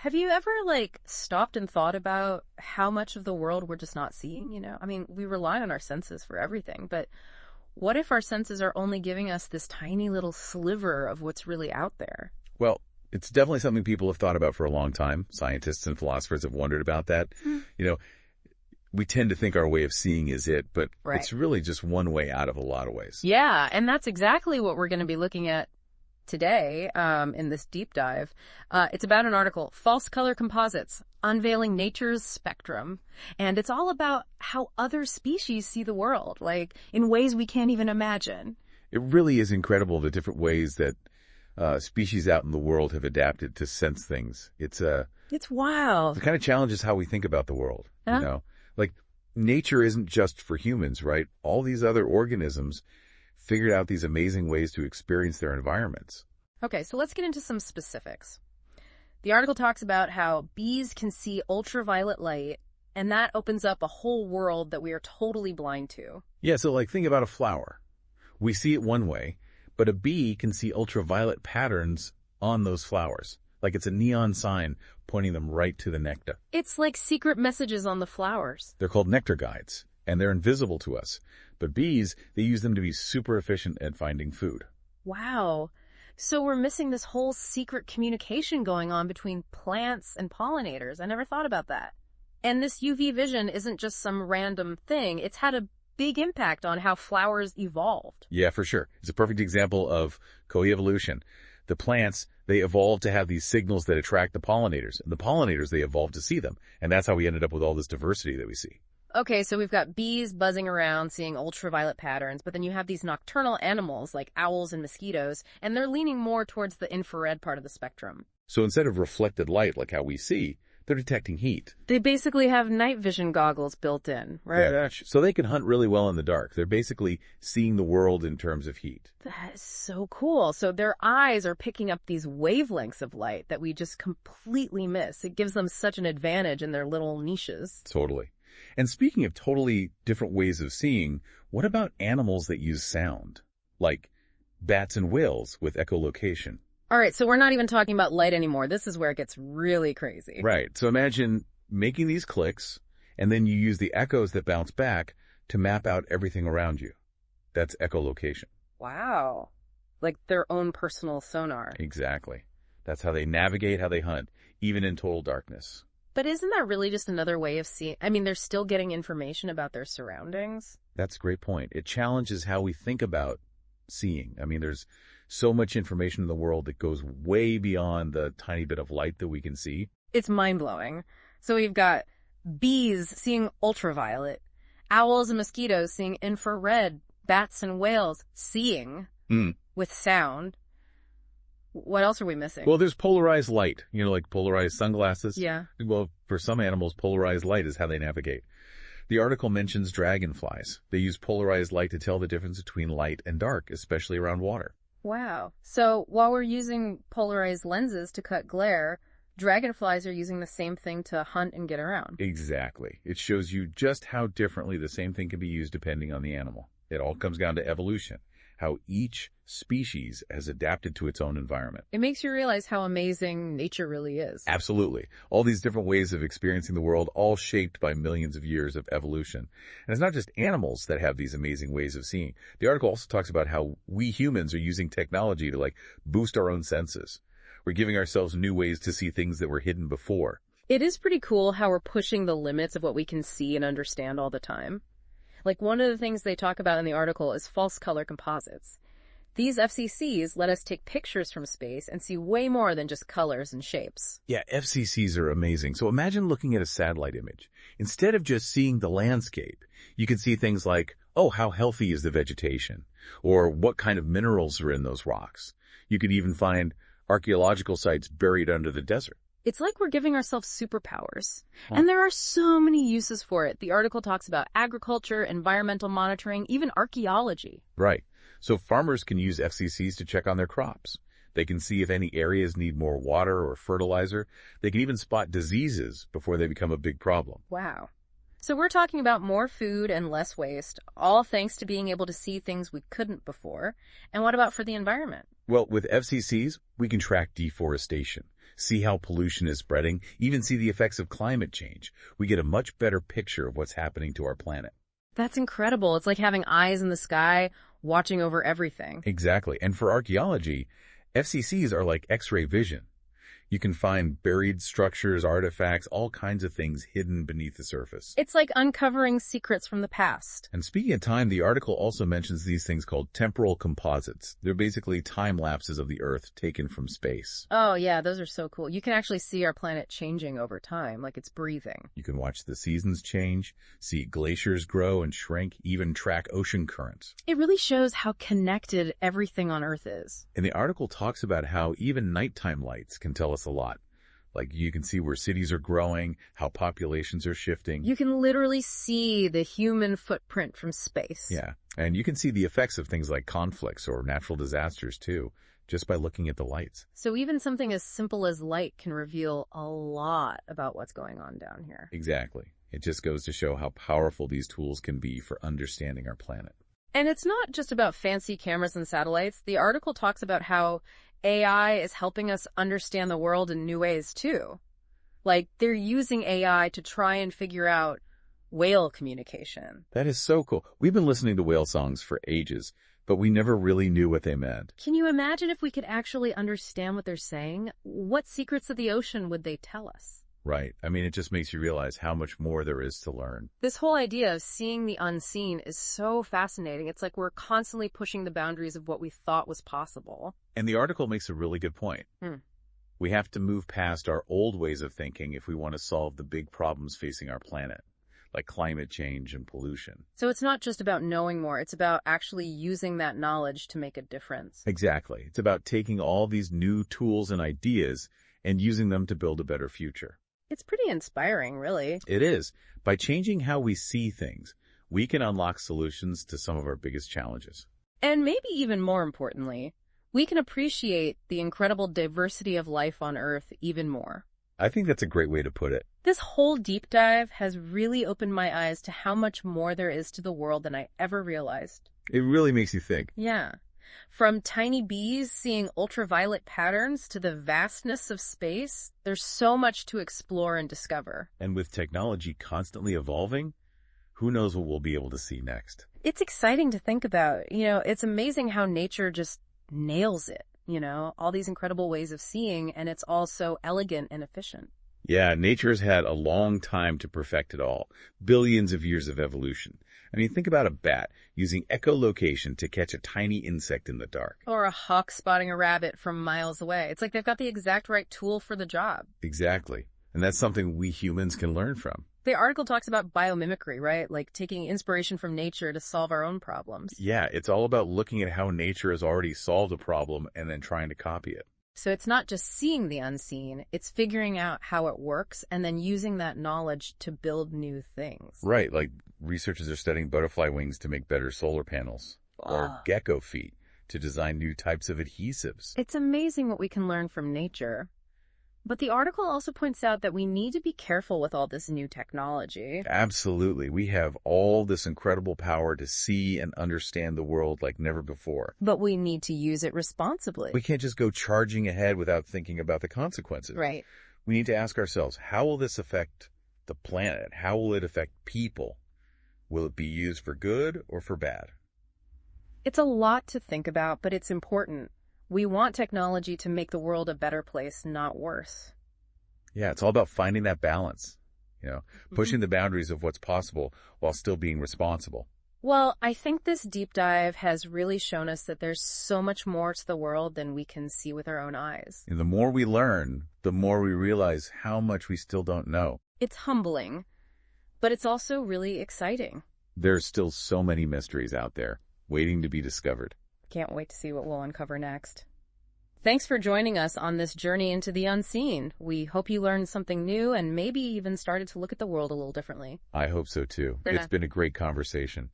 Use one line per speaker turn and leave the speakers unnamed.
Have you ever, like, stopped and thought about how much of the world we're just not seeing, I mean, we rely on our senses for everything, but what if our senses are only giving us this tiny little sliver of what's really out there?
Well, it's definitely something people have thought about for a long time. Scientists and philosophers have wondered about that. You know, we tend to think our way of seeing is it, but
Right.
it's really just one way out of a lot of ways.
Yeah, and that's exactly what we're going to be looking at today in this deep dive. It's about an article, False Color Composites, Unveiling Nature's Spectrum. And it's all about how other species see the world, like in ways we can't even imagine.
It really is incredible the different ways that species out in the world have adapted to sense things.
It's wild.
It kind of challenges how we think about the world,
Huh?
Like, nature isn't just for humans, right? All these other organisms figured out these amazing ways to experience their environments.
Okay, so let's get into some specifics. The article talks about how bees can see ultraviolet light, and that opens up a whole world that we are totally blind to.
Yeah, so like think about a flower. We see it one way, but a bee can see ultraviolet patterns on those flowers. Like it's a neon sign pointing them right to the nectar.
It's like secret messages on the flowers.
They're called nectar guides, and they're invisible to us. But bees, they use them to be super efficient at finding food.
Wow. So we're missing this whole secret communication going on between plants and pollinators. I never thought about that. And this UV vision isn't just some random thing. It's had a big impact on how flowers evolved.
Yeah, for sure. It's a perfect example of coevolution. The plants, they evolved to have these signals that attract the pollinators. And the pollinators, they evolved to see them. And that's how we ended up with all this diversity that we see.
Okay, so we've got bees buzzing around seeing ultraviolet patterns, but then you have these nocturnal animals like owls and mosquitoes, and they're leaning more towards the infrared part of the spectrum.
So instead of reflected light like how we see, they're detecting heat.
They basically have night vision goggles built in, right?
Yeah, so they can hunt really well in the dark. They're basically seeing the world in terms of heat.
That is so cool. So their eyes are picking up these wavelengths of light that we just completely miss. It gives them such an advantage in their little niches.
Totally. And speaking of totally different ways of seeing, what about animals that use sound? Like bats and whales with echolocation.
All right, so we're not even talking about light anymore. This is where it gets really crazy.
Right. So imagine making these clicks, and then you use the echoes that bounce back to map out everything around you. That's echolocation.
Wow. Like their own personal sonar.
Exactly. That's how they navigate, how they hunt, even in total darkness.
But isn't that really just another way of seeing? I mean, they're still getting information about their surroundings.
That's a great point. It challenges how we think about seeing. I mean, there's so much information in the world that goes way beyond the tiny bit of light that we can see.
It's mind-blowing. So we've got bees seeing ultraviolet, owls and mosquitoes seeing infrared, bats and whales seeing with sound. What else are we missing?
Well, there's polarized light, like polarized sunglasses.
Yeah.
Well, for some animals, polarized light is how they navigate. The article mentions dragonflies. They use polarized light to tell the difference between light and dark, especially around water.
Wow. So while we're using polarized lenses to cut glare, dragonflies are using the same thing to hunt and get around.
Exactly. It shows you just how differently the same thing can be used depending on the animal. It all comes down to evolution, how each species has adapted to its own environment.
It makes you realize how amazing nature really is.
Absolutely. All these different ways of experiencing the world, all shaped by millions of years of evolution. And it's not just animals that have these amazing ways of seeing. The article also talks about how we humans are using technology to boost our own senses. We're giving ourselves new ways to see things that were hidden before.
It is pretty cool how we're pushing the limits of what we can see and understand all the time. Like one of the things they talk about in the article is false color composites. These FCCs let us take pictures from space and see way more than just colors and shapes.
Yeah, FCCs are amazing. So imagine looking at a satellite image. Instead of just seeing the landscape, you can see things like, oh, how healthy is the vegetation? Or what kind of minerals are in those rocks? You could even find archaeological sites buried under the desert.
It's like we're giving ourselves superpowers. And there are so many uses for it. The article talks about agriculture, environmental monitoring, even archaeology.
Right. So farmers can use FCCs to check on their crops. They can see if any areas need more water or fertilizer. They can even spot diseases before they become a big problem.
Wow. So we're talking about more food and less waste, all thanks to being able to see things we couldn't before. And what about for the environment?
Well, with FCCs, we can track deforestation. see how pollution is spreading, even see the effects of climate change. We get a much better picture of what's happening to our planet.
That's incredible. It's like having eyes in the sky, watching over everything.
Exactly. And for archaeology, FCCs are like X-ray vision. You can find buried structures, artifacts, all kinds of things hidden beneath the surface.
It's like uncovering secrets from the past.
And speaking of time, the article also mentions these things called temporal composites. They're basically time lapses of the Earth taken from space.
Oh, yeah, those are so cool. You can actually see our planet changing over time, like it's breathing.
You can watch the seasons change, see glaciers grow and shrink, even track ocean currents.
It really shows how connected everything on Earth is.
And the article talks about how even nighttime lights can tell us a lot. Like you can see where cities are growing, how populations are shifting.
You can literally see the human footprint from space.
Yeah, and you can see the effects of things like conflicts or natural disasters too, just by looking at the lights.
So even something as simple as light can reveal a lot about what's going on down here.
Exactly. It just goes to show how powerful these tools can be for understanding our planet.
And it's not just about fancy cameras and satellites. The article talks about how AI is helping us understand the world in new ways, too. Like, they're using AI to try and figure out whale communication.
That is so cool. We've been listening to whale songs for ages, but we never really knew what they meant.
Can you imagine if we could actually understand what they're saying? What secrets of the ocean would they tell us?
Right. I mean, it just makes you realize how much more there is to learn.
This whole idea of seeing the unseen is so fascinating. It's like we're constantly pushing the boundaries of what we thought was possible.
And the article makes a really good point. We have to move past our old ways of thinking if we want to solve the big problems facing our planet, like climate change and pollution.
So it's not just about knowing more. It's about actually using that knowledge to make a difference.
Exactly. It's about taking all these new tools and ideas and using them to build a better future.
It's pretty inspiring, really.
It is. By changing how we see things, we can unlock solutions to some of our biggest challenges.
And maybe even more importantly, we can appreciate the incredible diversity of life on Earth even more.
I think that's a great way to put it.
This whole deep dive has really opened my eyes to how much more there is to the world than I ever realized.
It really makes you think.
Yeah. From tiny bees seeing ultraviolet patterns to the vastness of space, there's so much to explore and discover.
And with technology constantly evolving, who knows what we'll be able to see next?
It's exciting to think about. It's amazing how nature just nails it, all these incredible ways of seeing, and it's all so elegant and efficient.
Yeah, nature's had a long time to perfect it all. Billions of years of evolution. I mean, think about a bat using echolocation to catch a tiny insect in the dark.
Or a hawk spotting a rabbit from miles away. It's like they've got the exact right tool for the job.
Exactly. And that's something we humans can learn from.
The article talks about biomimicry, right? Like taking inspiration from nature to solve our own problems.
Yeah, it's all about looking at how nature has already solved a problem and then trying to copy it.
So it's not just seeing the unseen, it's figuring out how it works and then using that knowledge to build new things.
Right, like researchers are studying butterfly wings to make better solar panels, or gecko feet to design new types of adhesives.
It's amazing what we can learn from nature. But the article also points out that we need to be careful with all this new technology.
Absolutely. We have all this incredible power to see and understand the world like never before.
But we need to use it responsibly.
We can't just go charging ahead without thinking about the consequences.
Right.
We need to ask ourselves, how will this affect the planet? How will it affect people? Will it be used for good or for bad?
It's a lot to think about, but it's important. We want technology to make the world a better place, not worse.
Yeah, it's all about finding that balance, pushing the boundaries of what's possible while still being responsible.
Well, I think this deep dive has really shown us that there's so much more to the world than we can see with our own eyes.
And the more we learn, the more we realize how much we still don't know.
It's humbling, but it's also really exciting.
There's still so many mysteries out there waiting to be discovered.
Can't wait to see what we'll uncover next. Thanks for joining us on this journey into the unseen. We hope you learned something new and maybe even started to look at the world a little differently.
I hope so too. It's been a great conversation.